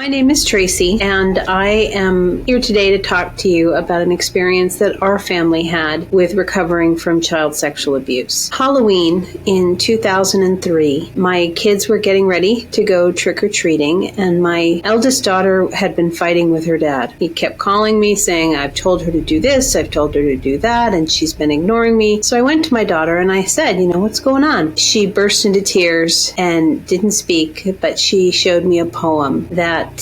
My name is Tracy, and I am here today to talk to you about an experience that our family had with recovering from child sexual abuse. Halloween in 2003, my kids were getting ready to go trick-or-treating, and my eldest daughter had been fighting with her dad. He kept calling me saying, I've told her to do this, I've told her to do that, and she's been ignoring me. So I went to my daughter and I said, what's going on? She burst into tears and didn't speak, but she showed me a poem that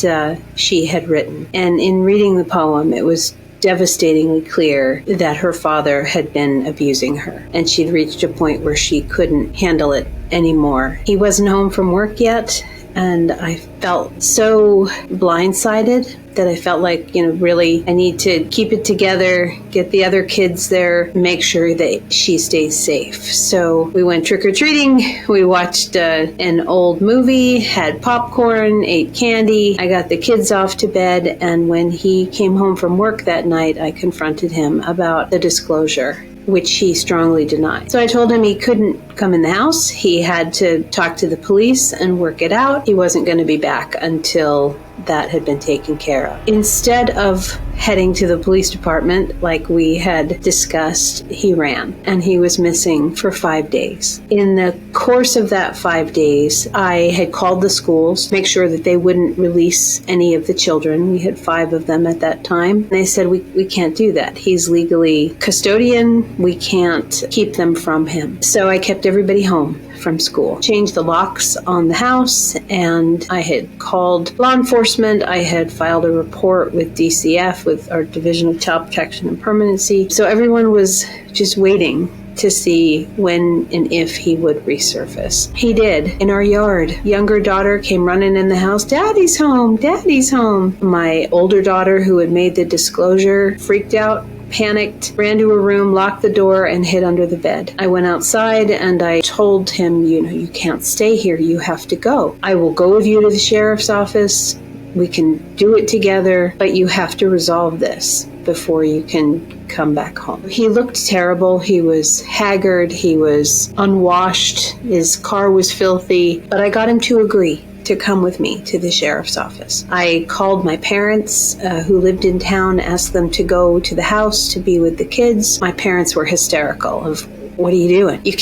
she had written. And in reading the poem, it was devastatingly clear that her father had been abusing her, and she'd reached a point where she couldn't handle it anymore. He wasn't home from work yet, and I felt so blindsided that I felt like, really I need to keep it together, get the other kids there, make sure that she stays safe. So we went trick-or-treating, we watched an old movie, had popcorn, ate candy. I got the kids off to bed, and when he came home from work that night, I confronted him about the disclosure, which he strongly denied. So I told him he couldn't come in the house. He had to talk to the police and work it out. He wasn't going to be back until that had been taken care of. Instead of heading to the police department like we had discussed, he ran, and he was missing for 5 days. In the course of that 5 days, I had called the schools to make sure that they wouldn't release any of the children. We had 5 of them at that time. They said, we can't do that. He's legally custodian. We can't keep them from him. So I kept everybody home from school. Changed the locks on the house, and I had called law enforcement. I had filed a report with DCF, with our Division of Child Protection and Permanency. So everyone was just waiting to see when and if he would resurface. He did, in our yard. Younger daughter came running in the house, Daddy's home, Daddy's home. My older daughter, who had made the disclosure, freaked out, panicked, ran to her room, locked the door, and hid under the bed. I went outside and I told him, you can't stay here. You have to go. I will go with you to the sheriff's office. We can do it together, but you have to resolve this before you can come back home. He looked terrible. He was haggard. He was unwashed. His car was filthy, but I got him to agree to come with me to the sheriff's office. I called my parents who lived in town, asked them to go to the house to be with the kids. My parents were hysterical of, what are you doing? You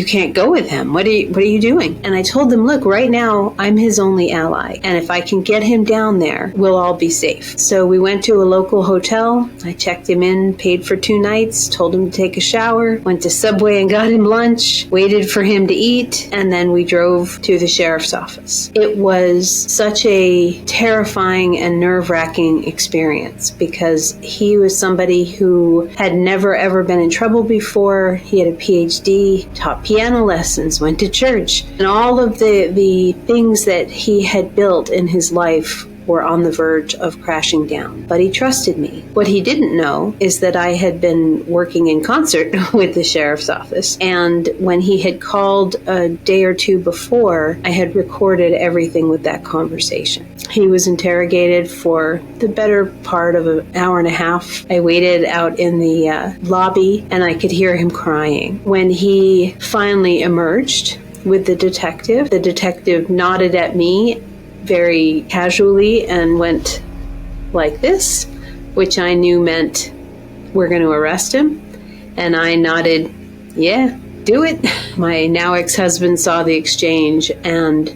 can't go with him. What are you doing? And I told them, look, right now I'm his only ally, and if I can get him down there, we'll all be safe. So we went to a local hotel. I checked him in, paid for 2 nights, told him to take a shower, went to Subway and got him lunch, waited for him to eat, and then we drove to the sheriff's office. It was such a terrifying and nerve-wracking experience because he was somebody who had never ever been in trouble before. He had a PhD, taught piano lessons, went to church, and all of the things that he had built in his life were on the verge of crashing down. But he trusted me. What he didn't know is that I had been working in concert with the sheriff's office, and when he had called a day or two before, I had recorded everything with that conversation. He was interrogated for the better part of an hour and a half. I waited out in the lobby, and I could hear him crying. When he finally emerged with the detective nodded at me very casually and went like this, which I knew meant we're going to arrest him. And I nodded, yeah, do it. My now ex-husband saw the exchange and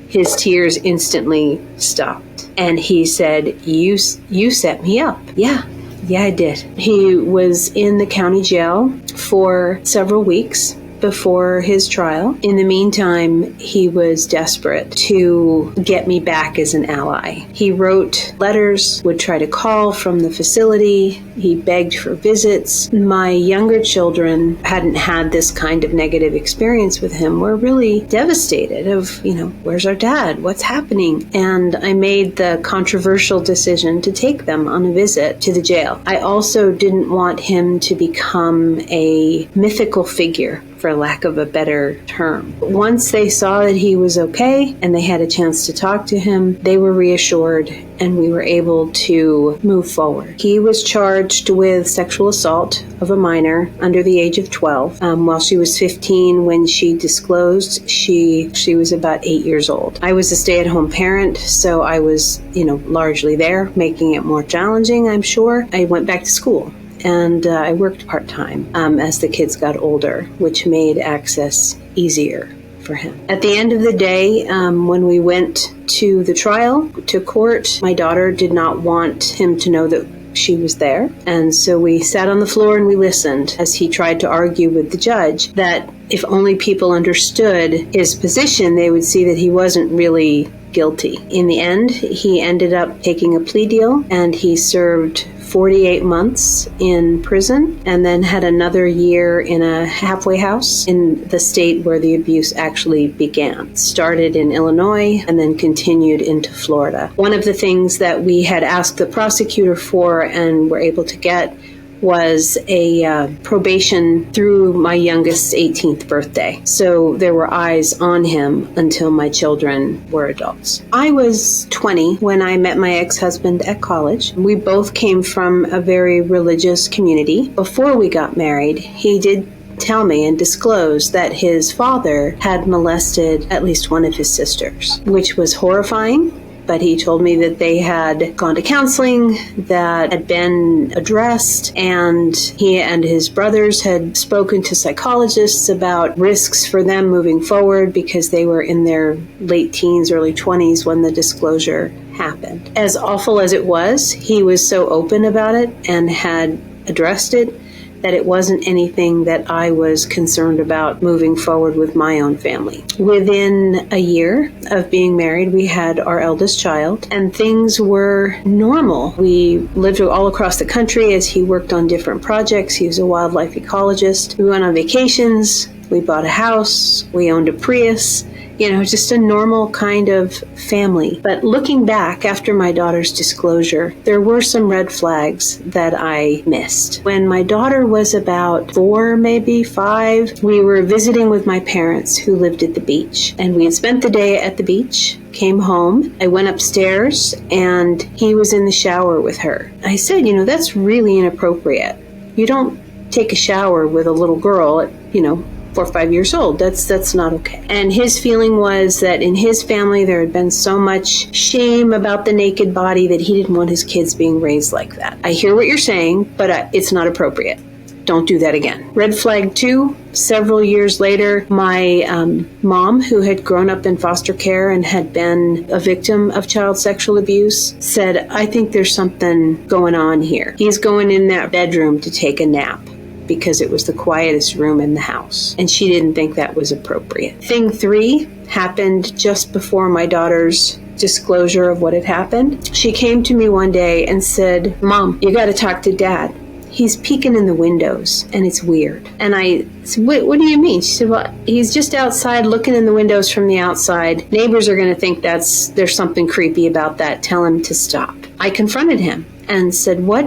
his tears instantly stopped. And he said, you set me up. Yeah, I did. He was in the county jail for several weeks before his trial. In the meantime, he was desperate to get me back as an ally. He wrote letters, would try to call from the facility. He begged for visits. My younger children hadn't had this kind of negative experience with him. Were really devastated of, where's our dad? What's happening? And I made the controversial decision to take them on a visit to the jail. I also didn't want him to become a mythical figure for lack of a better term. Once they saw that he was okay and they had a chance to talk to him, they were reassured and we were able to move forward. He was charged with sexual assault of a minor under the age of 12. While she was 15 when she disclosed, she was about 8 years old. I was a stay-at-home parent, so I was, largely there, making it more challenging, I'm sure. I went back to school. And I worked part-time as the kids got older, which made access easier for him. At the end of the day, when we went to the trial, to court, my daughter did not want him to know that she was there. And so we sat on the floor and we listened as he tried to argue with the judge that if only people understood his position, they would see that he wasn't really guilty. In the end, he ended up taking a plea deal and he served 48 months in prison and then had another year in a halfway house in the state where the abuse actually began. Started in Illinois and then continued into Florida. One of the things that we had asked the prosecutor for and were able to get was a probation through my youngest's 18th birthday. So there were eyes on him until my children were adults. I was 20 when I met my ex-husband at college. We both came from a very religious community. Before we got married, he did tell me and disclose that his father had molested at least one of his sisters, which was horrifying. But he told me that they had gone to counseling, that had been addressed, and he and his brothers had spoken to psychologists about risks for them moving forward because they were in their late teens, early 20s when the disclosure happened. As awful as it was, he was so open about it and had addressed it that it wasn't anything that I was concerned about moving forward with my own family. Within a year of being married, we had our eldest child, and things were normal. We lived all across the country as he worked on different projects. He was a wildlife ecologist. We went on vacations. We bought a house. We owned a Prius. Just a normal kind of family. But looking back after my daughter's disclosure, there were some red flags that I missed. When my daughter was about 4, maybe 5, we were visiting with my parents who lived at the beach. And we had spent the day at the beach, came home. I went upstairs and he was in the shower with her. I said, that's really inappropriate. You don't take a shower with a little girl at, 4 or 5 years old. That's not okay. And his feeling was that in his family there had been so much shame about the naked body that he didn't want his kids being raised like that. I hear what you're saying, but it's not appropriate. Don't do that again. Red flag 2, several years later, my mom, who had grown up in foster care and had been a victim of child sexual abuse, said, I think there's something going on here. He's going in that bedroom to take a nap, because it was the quietest room in the house. And she didn't think that was appropriate. Thing 3 happened just before my daughter's disclosure of what had happened. She came to me one day and said, Mom, you got to talk to Dad. He's peeking in the windows and it's weird. And I said, what do you mean? She said, well, he's just outside looking in the windows from the outside. Neighbors are going to think there's something creepy about that. Tell him to stop. I confronted him and said, what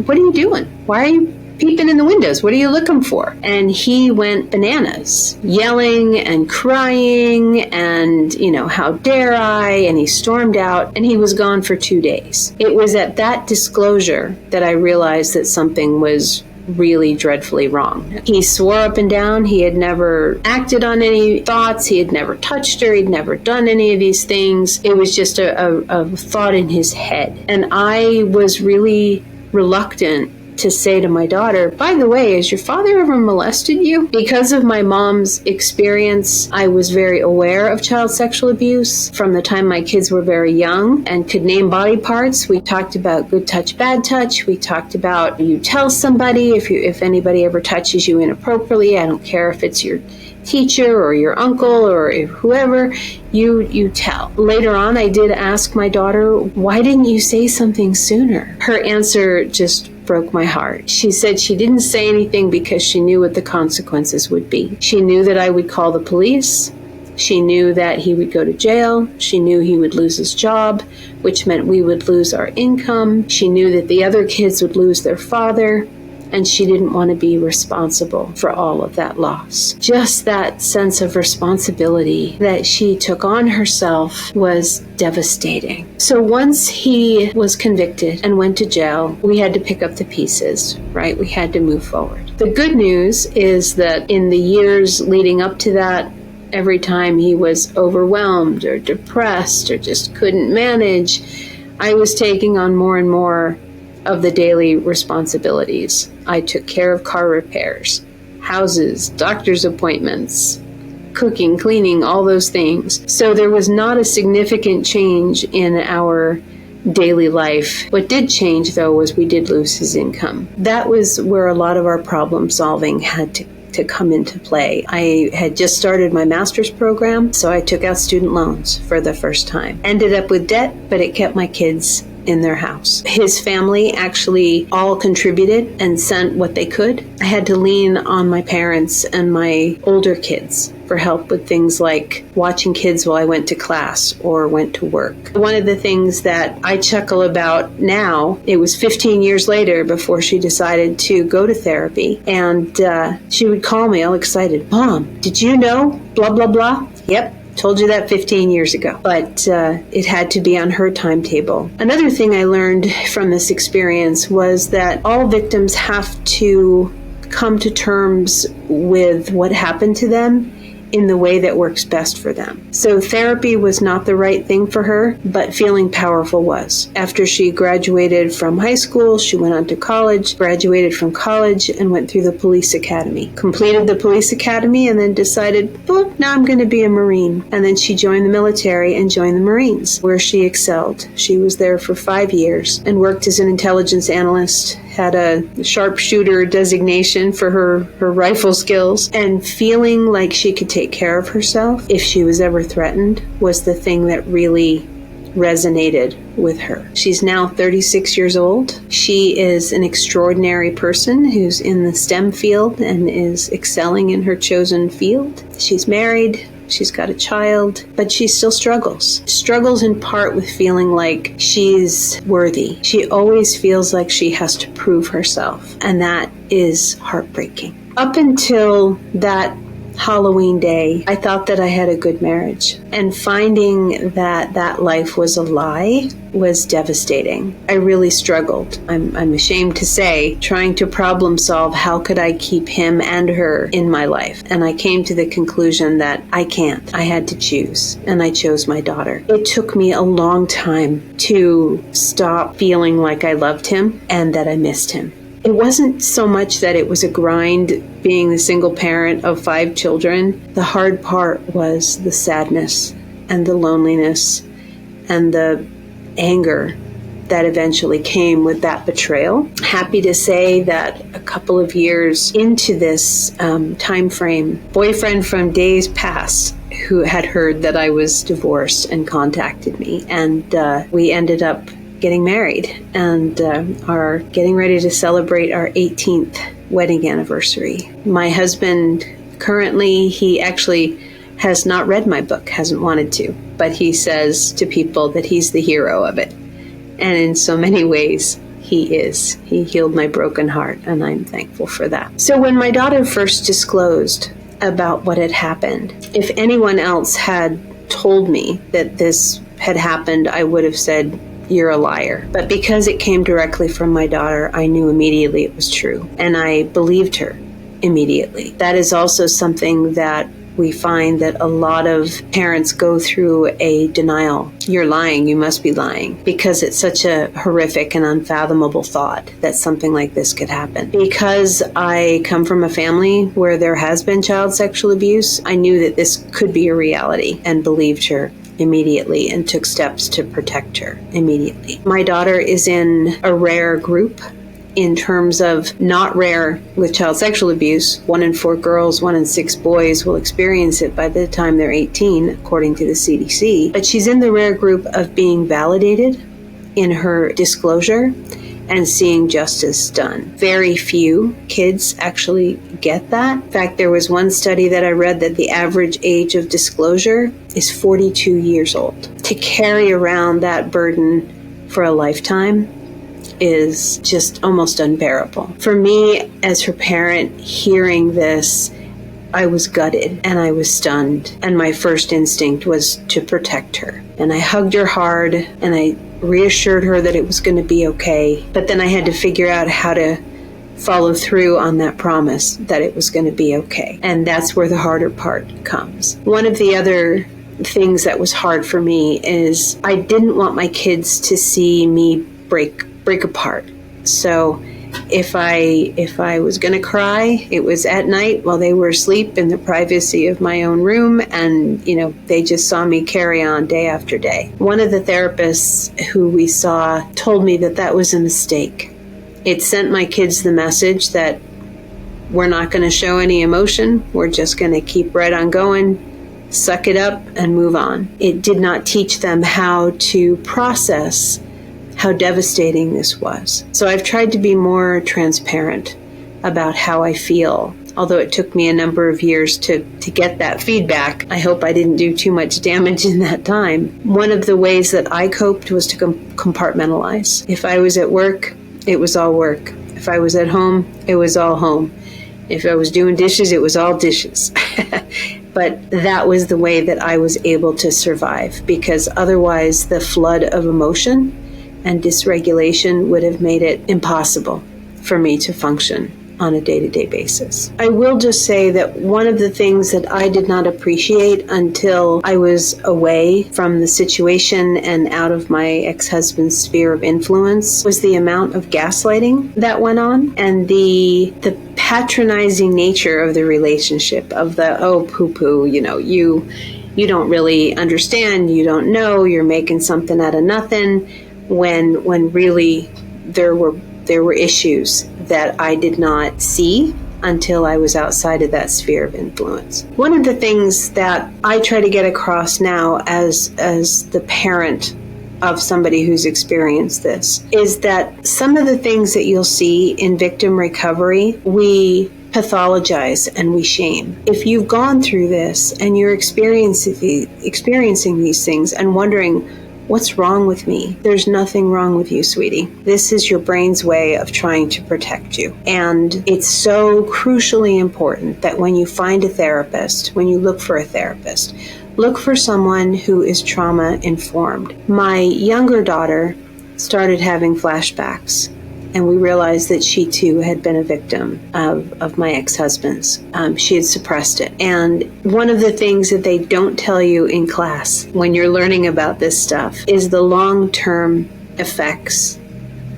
are you doing? Why are you peeping in the windows? What are you looking for? And he went bananas, yelling and crying and, how dare I? And he stormed out and he was gone for 2 days. It was at that disclosure that I realized that something was really dreadfully wrong. He swore up and down he had never acted on any thoughts, he had never touched her, he'd never done any of these things. It was just a thought in his head. And I was really reluctant to say to my daughter, by the way, has your father ever molested you? Because of my mom's experience, I was very aware of child sexual abuse from the time my kids were very young and could name body parts. We talked about good touch, bad touch. We talked about you tell somebody if anybody ever touches you inappropriately. I don't care if it's your teacher or your uncle or whoever, you tell. Later on, I did ask my daughter, why didn't you say something sooner? Her answer just broke my heart. She said she didn't say anything because she knew what the consequences would be. She knew that I would call the police. She knew that he would go to jail. She knew he would lose his job, which meant we would lose our income. She knew that the other kids would lose their father. and she didn't want to be responsible for all of that loss. Just that sense of responsibility that she took on herself was devastating. So once he was convicted and went to jail, we had to pick up the pieces, right? We had to move forward. The good news is that in the years leading up to that, every time he was overwhelmed or depressed or just couldn't manage, I was taking on more and more of the daily responsibilities. I took care of car repairs, houses, doctor's appointments, cooking, cleaning, all those things. So there was not a significant change in our daily life. What did change, though, was we did lose his income. That was where a lot of our problem solving had to come into play. I had just started my master's program, so I took out student loans for the first time. Ended up with debt, but it kept my kids in their house. His family actually all contributed and sent what they could. I had to lean on my parents and my older kids for help with things like watching kids while I went to class or went to work. One of the things that I chuckle about now, it was 15 years later before she decided to go to therapy, and she would call me all excited, "Mom, did you know blah, blah, blah?" Yep. Told you that 15 years ago, but it had to be on her timetable. Another thing I learned from this experience was that all victims have to come to terms with what happened to them in the way that works best for them. So therapy was not the right thing for her, but feeling powerful was. After she graduated from high school, she went on to college, graduated from college, and went through the police academy. Completed the police academy and then decided, oh, now I'm going to be a Marine. And then she joined the military and joined the Marines, where she excelled. She was there for 5 years and worked as an intelligence analyst, had a sharpshooter designation for her rifle skills, and feeling like she could take care of herself if she was ever threatened was the thing that really resonated with her. She's now 36 years old. She is an extraordinary person who's in the STEM field and is excelling in her chosen field. She's married. She's got a child, but she still struggles. Struggles in part with feeling like she's worthy. She always feels like she has to prove herself, and that is heartbreaking. Up until that Halloween day, I thought that I had a good marriage, and finding that that life was a lie was devastating. I really struggled. I'm ashamed to say, trying to problem solve how could I keep him and her in my life. And I came to the conclusion that I can't. I had to choose, and I chose my daughter. It took me a long time to stop feeling like I loved him and that I missed him. It wasn't so much that it was a grind being the single parent of 5 children. The hard part was the sadness and the loneliness and the anger that eventually came with that betrayal. Happy to say that a couple of years into this time frame, boyfriend from days past who had heard that I was divorced and contacted me, and we ended up getting married and are getting ready to celebrate our 18th wedding anniversary. My husband currently, he actually has not read my book, hasn't wanted to, but he says to people that he's the hero of it. And in so many ways, he is. He healed my broken heart, and I'm thankful for that. So when my daughter first disclosed about what had happened, if anyone else had told me that this had happened, I would have said, "You're a liar." But because it came directly from my daughter, I knew immediately it was true, and I believed her immediately. That is also something that we find that a lot of parents go through a denial. You're lying, you must be lying, because it's such a horrific and unfathomable thought that something like this could happen. Because I come from a family where there has been child sexual abuse, I knew that this could be a reality and believed her immediately and took steps to protect her immediately. My daughter is in a rare group in terms of not rare with child sexual abuse. 1 in 4 girls, 1 in 6 boys will experience it by the time they're 18, according to the CDC. But she's in the rare group of being validated in her disclosure and seeing justice done. Very few kids actually get that. In fact, there was one study that I read that the average age of disclosure is 42 years old. To carry around that burden for a lifetime is just almost unbearable. For me, as her parent, hearing this, I was gutted and I was stunned. And my first instinct was to protect her. And I hugged her hard and I reassured her that it was going to be okay. But then I had to figure out how to follow through on that promise that it was going to be okay. And that's where the harder part comes. One of the other things that was hard for me is I didn't want my kids to see me break apart. So if I was going to cry, it was at night while they were asleep in the privacy of my own room, and they just saw me carry on day after day. One of the therapists who we saw told me that was a mistake. It sent my kids the message that we're not going to show any emotion. We're just going to keep right on going, suck it up, and move on. It did not teach them how to process how devastating this was. So I've tried to be more transparent about how I feel. Although it took me a number of years to get that feedback, I hope I didn't do too much damage in that time. One of the ways that I coped was to compartmentalize. If I was at work, it was all work. If I was at home, it was all home. If I was doing dishes, it was all dishes. But that was the way that I was able to survive, because otherwise the flood of emotion and dysregulation would have made it impossible for me to function on a day-to-day basis. I will just say that one of the things that I did not appreciate until I was away from the situation and out of my ex-husband's sphere of influence was the amount of gaslighting that went on and the patronizing nature of the relationship, of the, oh, poo-poo, you don't really understand, you don't know, you're making something out of nothing, when really there were issues that I did not see until I was outside of that sphere of influence. One of the things that I try to get across now as the parent of somebody who's experienced this is that some of the things that you'll see in victim recovery, we pathologize and we shame. If you've gone through this and you're experiencing these things and wondering, what's wrong with me? There's nothing wrong with you, sweetie. This is your brain's way of trying to protect you. And it's so crucially important that when you find a therapist, when you look for a therapist, look for someone who is trauma-informed. My younger daughter started having flashbacks, and we realized that she too had been a victim of my ex-husband's. She had suppressed it. And one of the things that they don't tell you in class when you're learning about this stuff is the long-term effects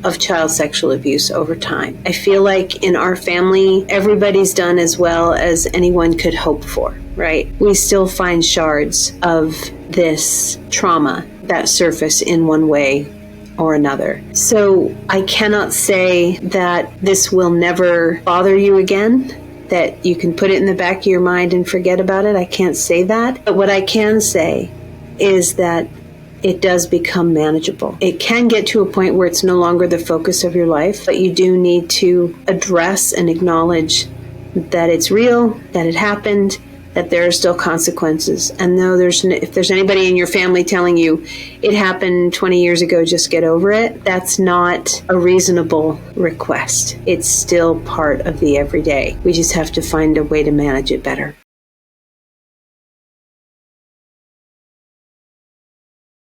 of child sexual abuse over time. I feel like in our family, everybody's done as well as anyone could hope for, right? We still find shards of this trauma that surface in one way or another. So I cannot say that this will never bother you again, that you can put it in the back of your mind and forget about it. I can't say that. But what I can say is that it does become manageable. It can get to a point where it's no longer the focus of your life, but you do need to address and acknowledge that it's real, that it happened, that there are still consequences. And though if there's anybody in your family telling you it happened 20 years ago, just get over it, that's not a reasonable request. It's still part of the everyday. We just have to find a way to manage it better.